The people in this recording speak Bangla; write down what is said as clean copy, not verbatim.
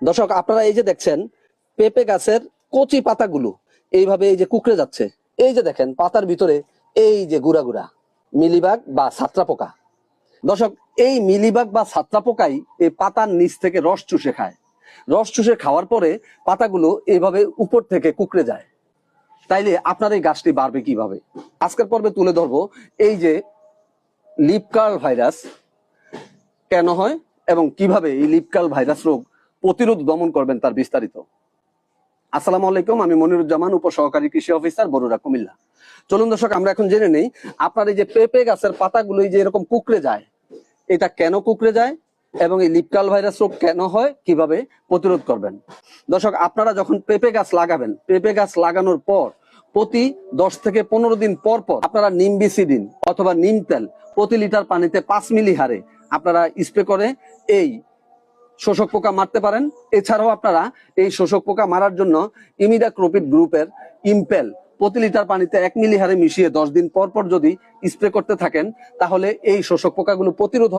দর্শক, আপনারা এই যে দেখছেন পেঁপে গাছের কচি পাতাগুলো এইভাবে এই যে কুঁকড়ে যাচ্ছে। এই যে দেখেন পাতার ভিতরে এই যে গুড়া গুড়া মিলিবাগ বা ছাত্রা পোকা। দর্শক, এই মিলিবাগ বা ছাত্রা পোকাই এই পাতার নিচ থেকে রস চুষে খায়। রস চুষে খাওয়ার পরে পাতাগুলো এইভাবে উপর থেকে কুঁকড়ে যায়। তাইলে আপনার এই গাছটি বাড়বে কিভাবে? আজকের পর্বে তুলে ধরবো এই যে লিফ কার্ল ভাইরাস কেন হয় এবং কিভাবে এই লিফ কার্ল ভাইরাস রোগ প্রতিরোধ দমন করবেন তার বিস্তারিত। আসসালামু আলাইকুম, আমি মনিরুজ্জামান, উপসহকারী কৃষি অফিসার, বরুড়া, কুমিল্লা। চলুন দর্শক, আমরা এখন জেনে নেই আপনার এই যে পেঁপে গাছের পাতাগুলো এই যে এরকম কুঁকড়ে যায়, এটা কেন কুঁকড়ে যায় এবং এই লিফ কার্ল ভাইরাস রোগ কেন হয়, কিভাবে প্রতিরোধ করবেন। দর্শক, আপনারা যখন পেঁপে গাছ লাগাবেন, পেঁপে গাছ লাগানোর পর প্রতি 10 থেকে 15 দিন পর পর আপনারা নিমবিসিডিন অথবা নিম তেল প্রতি লিটার পানিতে 5 মিলি হারে আপনারা স্প্রে করে এই শোষক পোকা মারতে পারেন। এছাড়াও আপনারা এই শোষক পোকা মারার জন্য ইমিডাক্লোপিড গ্রুপের ইম্পেল প্রতি লিটার পানিতে 1 মিলি হারে মিশিয়ে 10 দিন পর পর যদি স্প্রে করতে থাকেন, তাহলে এই শোষক পোকাগুলো প্রতিরোধ